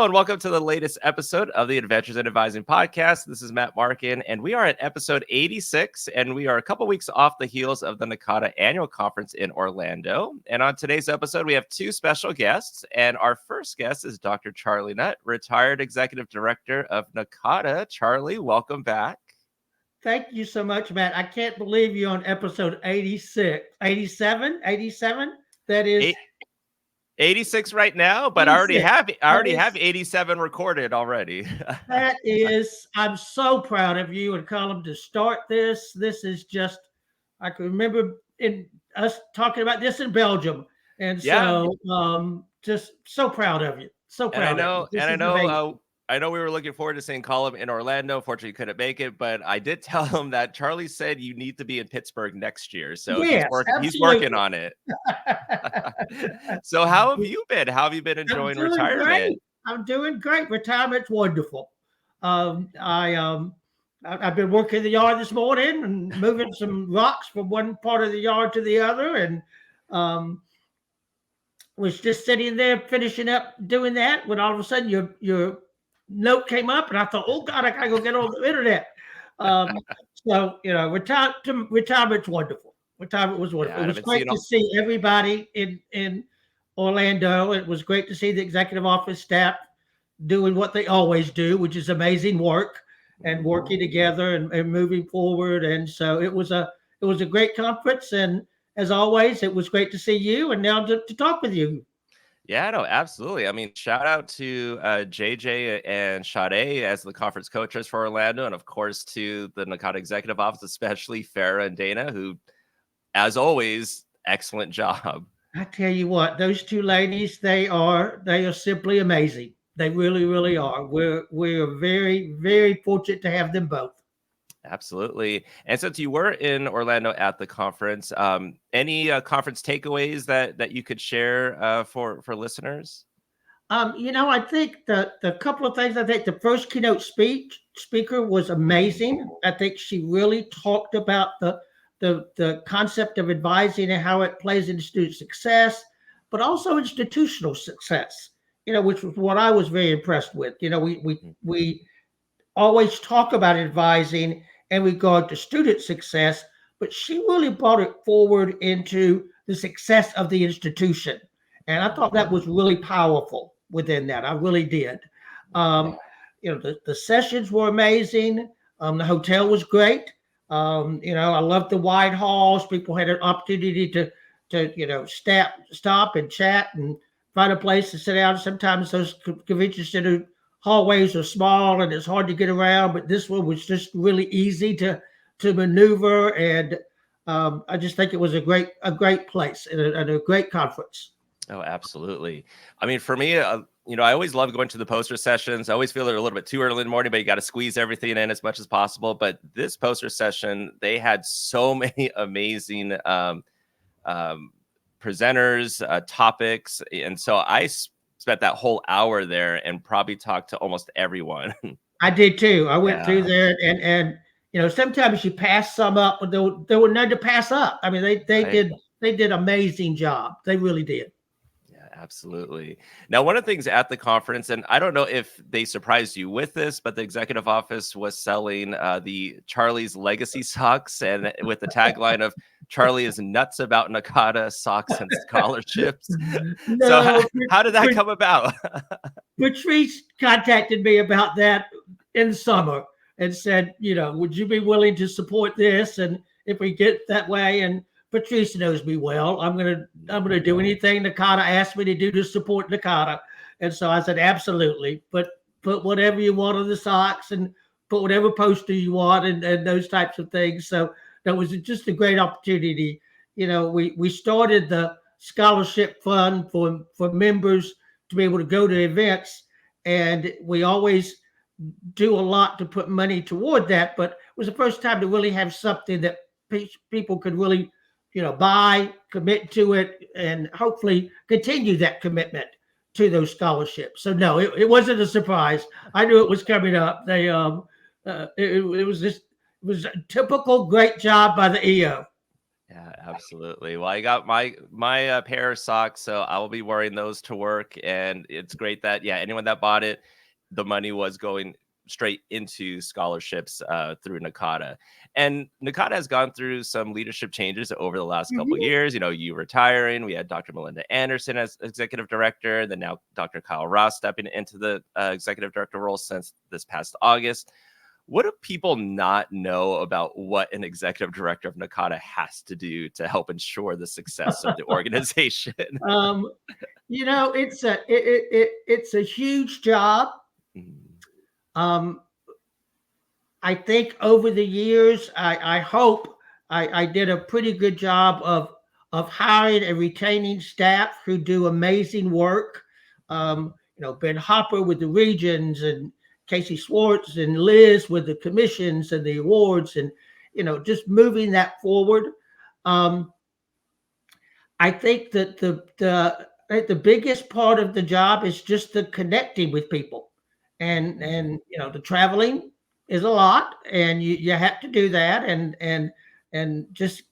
And welcome to the latest episode of the Adventures in Advising podcast. This is Matt Markin, and we are at episode 86, and we are a couple weeks off the heels of the NACADA annual conference in Orlando. And on today's episode, we have two special guests, and our first guest is Dr. Charlie Nutt, retired Executive Director of NACADA. Charlie, welcome back. Thank you so much, Matt. I can't believe you're on episode 86, 87. That is 86 right now, but 86. I already have 87 recorded already. That is, I'm so proud of you and Colin to start this. This is just, I can remember us talking about this in Belgium. And so just so proud of you. So proud of you. I know we were looking forward to seeing Colin in Orlando. Unfortunately, he couldn't make it, but I did tell him that Charlie said you need to be in Pittsburgh next year. So yes, he's working on it. So how have you been? How have you been enjoying retirement? Great. I'm doing great. Retirement's wonderful. I've been working in the yard this morning and moving some rocks from one part of the yard to the other, and was just sitting there finishing up doing that when all of a sudden your note came up, and I thought, oh God, I gotta go get on the internet. So retirement's wonderful. Retirement was wonderful. It was great to see everybody in Orlando. It was great to see the executive office staff doing what they always do, which is amazing work and working together and moving forward. And so it was a great conference. And as always, it was great to see you and now to talk with you. Yeah, no, absolutely. I mean, shout out to JJ and Sade as the conference coaches for Orlando, and of course to the NACADA executive office, especially Farah and Dana, who, as always, excellent job. I tell you what, those two ladies, they are simply amazing. They really, really are. We're very, very fortunate to have them both. Absolutely. And since you were in Orlando at the conference, any conference takeaways that you could share for listeners? I think the couple of things. I think the first keynote speaker was amazing. I think she really talked about the concept of advising and how it plays into student success, but also institutional success. Which was what I was very impressed with. We always talk about advising in regard to student success, but she really brought it forward into the success of the institution. And I thought that was really powerful within that. I really did. The sessions were amazing. The hotel was great. I loved the wide halls. People had an opportunity to stop and chat and find a place to sit down. Sometimes those convention center hallways are small and it's hard to get around, but this one was just really easy to maneuver. And I just think it was a great place and a great conference. Oh, absolutely. I mean, for me, I always love going to the poster sessions. I always feel they're a little bit too early in the morning, but you got to squeeze everything in as much as possible. But this poster session, they had so many amazing presenters, topics. And so I spent that whole hour there and probably talked to almost everyone. I did too. I went through there and sometimes you pass some up, but there were none to pass up. I mean, they did amazing job. They really did. Yeah, absolutely. Now, one of the things at the conference, and I don't know if they surprised you with this, but the executive office was selling the Charlie's Legacy socks, and with the tagline of Charlie is nuts about NACADA socks and scholarships. No, so how did that come about? Patrice contacted me about that in the summer and said, would you be willing to support this? And if we get that way, and Patrice knows me well, I'm gonna do anything NACADA asked me to do to support NACADA. And so I said, absolutely. Put whatever you want on the socks and put whatever poster you want and those types of things. So that was just a great opportunity. We started the scholarship fund for members to be able to go to events, and we always do a lot to put money toward that. But it was the first time to really have something that people could really, buy, commit to it, and hopefully continue that commitment to those scholarships. So no, it wasn't a surprise. I knew it was coming up. They it was a typical great job by the EO. Yeah, absolutely. Well, I got my pair of socks, so I will be wearing those to work. And it's great that anyone that bought it, the money was going straight into scholarships through NACADA. And NACADA has gone through some leadership changes over the last couple of Mhm. years. You retiring, we had Dr. Melinda Anderson as executive director, then now Dr. Kyle Ross stepping into the executive director role since this past August. What do people not know about what an executive director of NACADA has to do to help ensure the success of the organization? Um, it's a huge job. Mm, Um, I think over the years, I hope I did a pretty good job of hiring and retaining staff who do amazing work. Ben Hopper with the regions, and Casey Swartz and Liz with the commissions and the awards, and just moving that forward. Um, I think that the biggest part of the job is just the connecting with people, and the traveling is a lot, and you have to do that, and just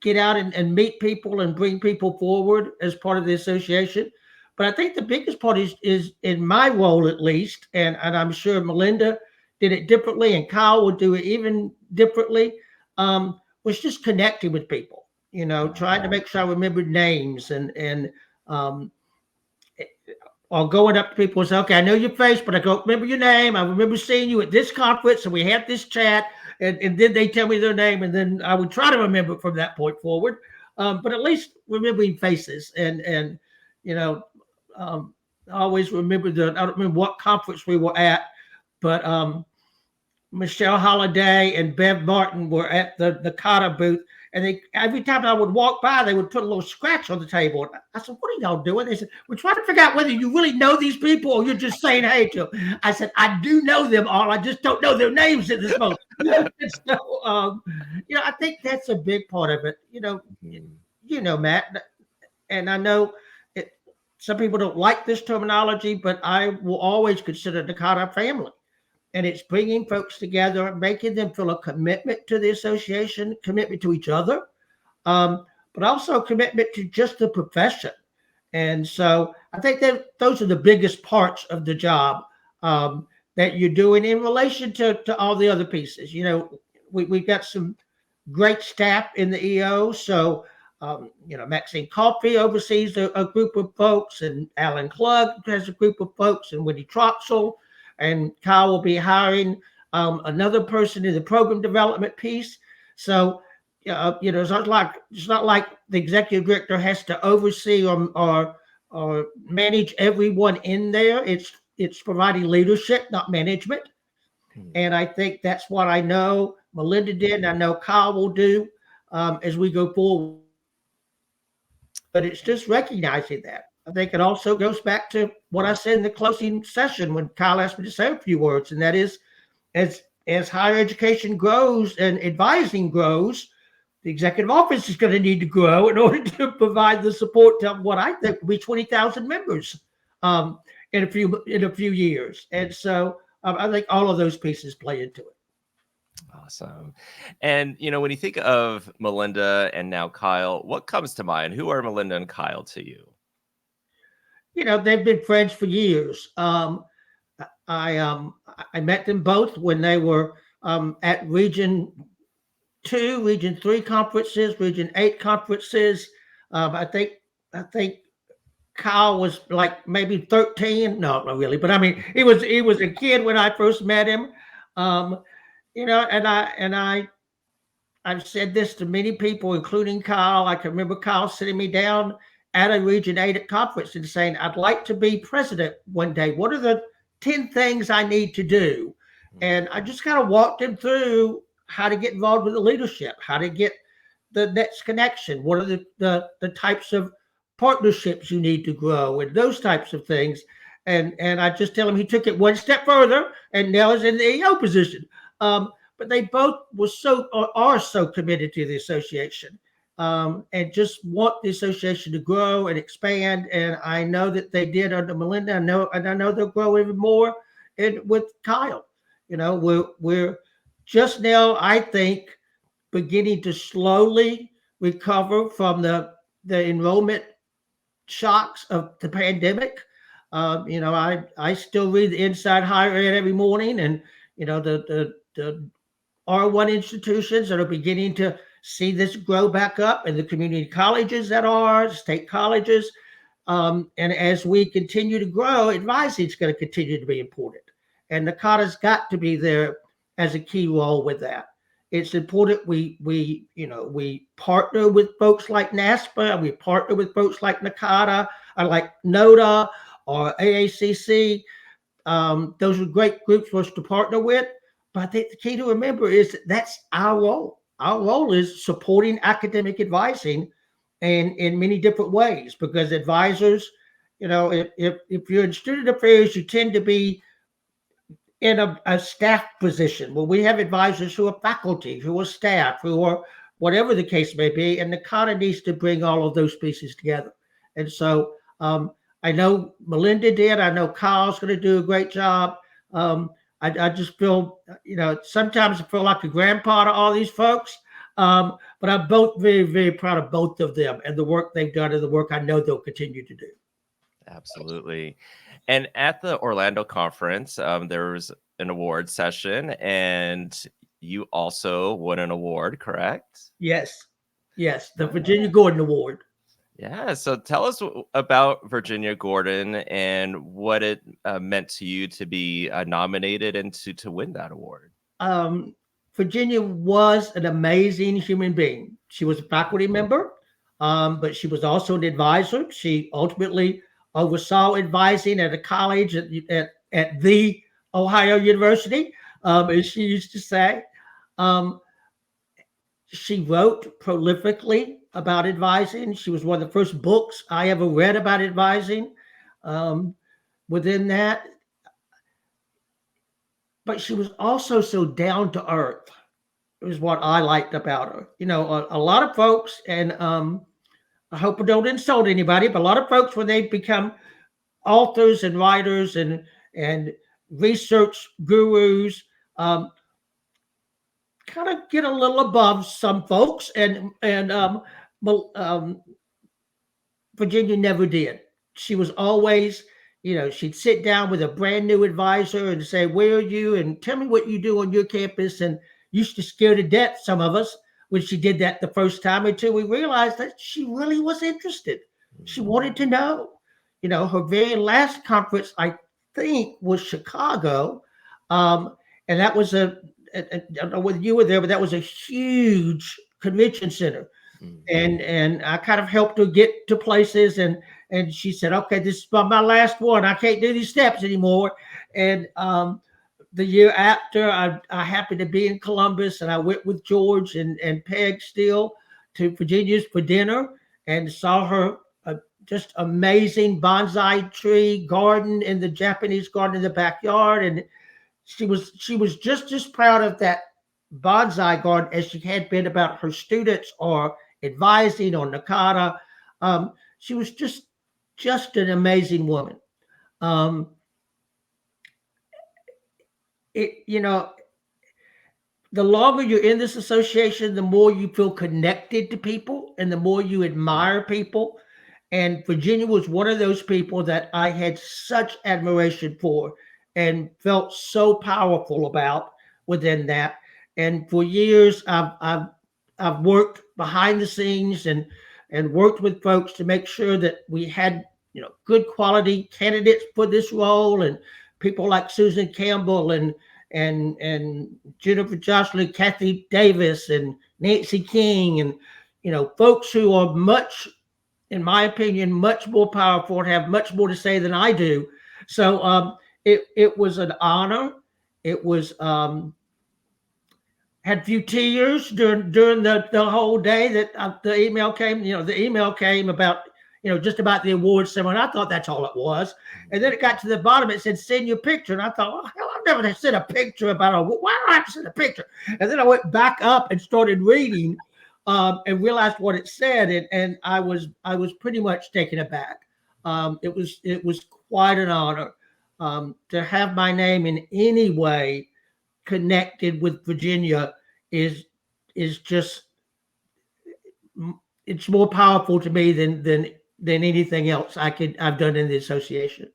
get out and meet people and bring people forward as part of the association. But I think the biggest part is in my role at least, and I'm sure Melinda did it differently, and Kyle would do it even differently. Was just connecting with people, trying to make sure I remembered names, and um, or going up to people and say, okay, I know your face, but I don't remember your name. I remember seeing you at this conference, and we had this chat, and then they tell me their name, and then I would try to remember from that point forward. But at least remembering faces, and you know, I always remember I don't remember what conference we were at, but Michelle Holiday and Bev Martin were at the NACADA booth, and they every time I would walk by, they would put a little scratch on the table. I said, "What are y'all doing?" They said, "We're trying to figure out whether you really know these people or you're just saying hey to them." I said, "I do know them all. I just don't know their names at this moment." And so, I think that's a big part of it. mhm, Matt, and I know it, some people don't like this terminology, but I will always consider the NACADA family, and it's bringing folks together, making them feel a commitment to the association, commitment to each other, but also a commitment to just the profession. And so I think that those are the biggest parts of the job, that you're doing in relation to all the other pieces. We've got some great staff in the EO. So, Maxine Coffey oversees a group of folks, and Alan Klug has a group of folks, and Wendy Troxel, and Kyle will be hiring another person in the program development piece. So, it's not like the executive director has to oversee or manage everyone in there. It's providing leadership, not management. mhm. And I think that's what I know Melinda did, and I know Kyle will do as we go forward. But it's just recognizing that. I think it also goes back to what I said in the closing session when Kyle asked me to say a few words, and that is, as higher education grows and advising grows, the executive office is going to need to grow in order to provide the support to what I think will be 20,000 members um, in a few years. And so I think all of those pieces play into it. Awesome. And when you think of Melinda and now Kyle, what comes to mind? Who are Melinda and Kyle to you? They've been friends for years. I met them both when they were at Region 2, Region 3 conferences, Region 8 conferences. I think Kyle was like maybe 13. No, not really, but I mean, he was a kid when I first met him. Um, I've said this to many people, including Kyle. I can remember Kyle sitting me down at a Region 8 conference and saying, "I'd like to be president one day. What are the 10 things I need to do?" And I just kind of walked him through how to get involved with the leadership, how to get the next connection, what are the types of partnerships you need to grow, and those types of things. And I just tell him he took it one step further, and now is in the EO position. But they both are so committed to the association, and just want the association to grow and expand. And I know that they did under Melinda. I know they'll grow even more. And with Kyle, we're just now, I think, beginning to slowly recover from the enrollment shocks of the pandemic. I still read the Inside Higher Ed every morning, and the R1 institutions that are beginning to see this grow back up, and the community colleges that are state colleges. And as we continue to grow, advising is going to continue to be important. And NACADA's got to be there as a key role with that. It's important we partner with folks like NASPA, we partner with folks like NACADA, or like NODA or AACC. Those are great groups for us to partner with. But I think the key to remember is that's our role. Our role is supporting academic advising and in many different ways, because advisors, if you're in student affairs, you tend to be in a staff position. Well, we have advisors who are faculty, who are staff, who are whatever the case may be, and NACADA needs to bring all of those pieces together. And so I know Melinda did. I know Kyle's going to do a great job. I just feel, sometimes I feel like a grandpa to all these folks. But I'm both very, very proud of both of them and the work they've done and the work I know they'll continue to do. Absolutely. And at the Orlando conference, there was an award session, and you also won an award, correct? Yes, the Virginia Gordon Award. Yeah, so tell us about Virginia Gordon and what it meant to you to be nominated and to win that award. Virginia was an amazing human being. She was a faculty member, but she was also an advisor. She ultimately oversaw advising at a college at the Ohio University, as she used to say. She wrote prolifically about advising. She was one of the first books I ever read about advising. Within that, but she was also so down to earth. It was what I liked about her. A lot of folks, and I hope I don't insult anybody, but a lot of folks, when they become authors and writers and research gurus, kind of get a little above some folks, and Virginia never did. She was always, she'd sit down with a brand new advisor and say, "Where are you? And tell me what you do on your campus." And used to scare to death some of us when she did that the first time, until we realized that she really was interested. She wanted to know. Her very last conference, I think, was Chicago, and that was I don't know whether you were there, but that was a huge convention center. And I kind of helped her get to places, and she said, "Okay, this is my last one. I can't do these steps anymore." And the year after, I happened to be in Columbus, and I went with George and Peg Steele to Virginia's for dinner, and saw her just amazing bonsai tree garden in the Japanese garden in the backyard. And she was just as proud of that bonsai garden as she had been about her students or advising on NACADA. She was just an amazing woman. The longer you're in this association, the more you feel connected to people and the more you admire people. And Virginia was one of those people that I had such admiration for and felt so powerful about within that. And for years, I've worked behind the scenes and worked with folks to make sure that we had good quality candidates for this role, and people like Susan Campbell and Jennifer Jocelyn, Kathy Davis, and Nancy King, and folks who are much, in my opinion, much more powerful and have much more to say than I do. So it was an honor. It was had a few tears during the whole day that the email came. The email came about just about the awards ceremony. I thought that's all it was. And then it got to the bottom. It said, "Send your picture." And I thought, "Oh, hell, I've never sent a picture about a, why do I have to send a picture?" And then I went back up and started reading and realized what it said. And I was pretty much taken aback. It was quite an honor to have my name in any way connected with Virginia is just it's more powerful to me than anything else I've done in the association.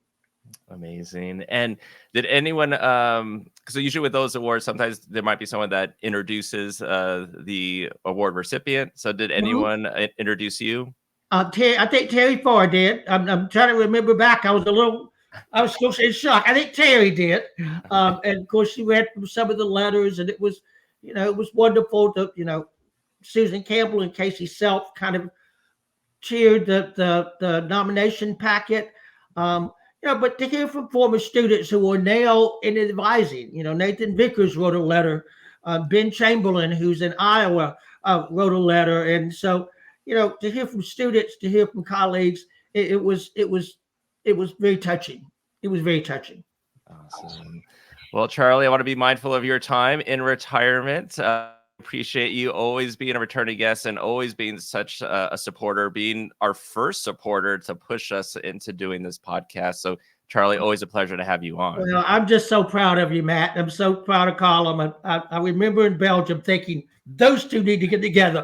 Amazing. And did anyone because usually with those awards, sometimes there might be someone that introduces the award recipient. So did anyone introduce you? I think Terry Farr did. I'm trying to remember back. I was still in shock. I think Terry did. And of course she read from some of the letters, and it was wonderful to, Susan Campbell and Casey Self kind of cheered the nomination packet. But to hear from former students who are now in advising, Nathan Vickers wrote a letter, Ben Chamberlain, who's in Iowa, wrote a letter, and so to hear from students, to hear from colleagues, it was very touching. It was very touching. Awesome. Well, Charlie, I want to be mindful of your time in retirement. Appreciate you always being a returning guest and always being such a supporter, being our first supporter to push us into doing this podcast. So, Charlie, always a pleasure to have you on. Well, I'm just so proud of you, Matt. I'm so proud of Colin. I remember in Belgium thinking those two need to get together.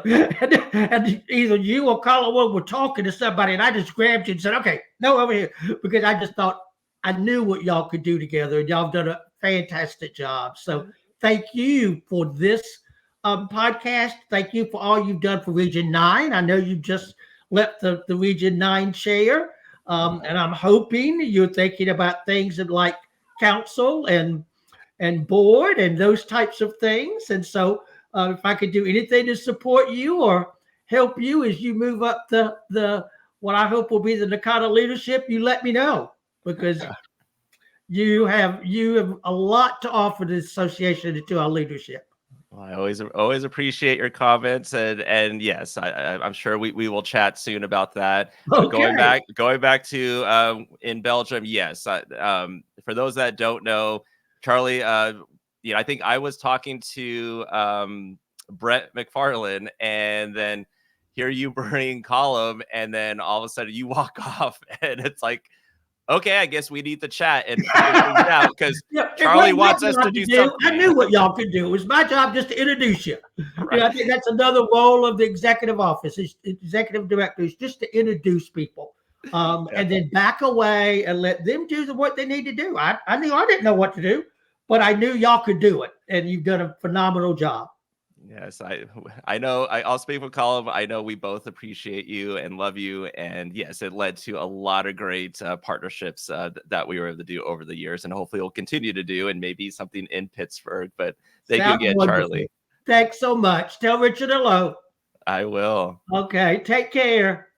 and either you or Colin were talking to somebody, and I just grabbed you and said, okay, no, over here. Because I just thought I knew what y'all could do together, and y'all have done a fantastic job. So thank you for this podcast. Thank you for all you've done for Region 9. I know you just left the Region 9 chair. And I'm hoping you're thinking about things like council and board and those types of things. And so if I could do anything to support you or help you as you move up the what I hope will be the NACADA leadership, you let me know, because you have a lot to offer the association and to our leadership. Well, I always appreciate your comments, and yes, I'm sure we will chat soon about that. Okay. Going back to in Belgium, yes. For those that don't know, Charlie, I think I was talking to Brett McFarlane, and then here you bring Column, and then all of a sudden you walk off, and it's like, okay, I guess we need to chat and figure things out, because Charlie wants us to do something. I knew what y'all could do. It was my job just to introduce you. Right. I think that's another role of the executive office, is executive director, is just to introduce people, and then back away and let them do what they need to do. I knew I didn't know what to do, but I knew y'all could do it, and you've done a phenomenal job. Yes, I know. I'll speak for Colin. I know we both appreciate you and love you. And yes, it led to a lot of great partnerships that we were able to do over the years, and hopefully we'll continue to do, and maybe something in Pittsburgh. But thank you again, Wonderful. Charlie. Thanks so much. Tell Richard hello. I will. Okay, take care.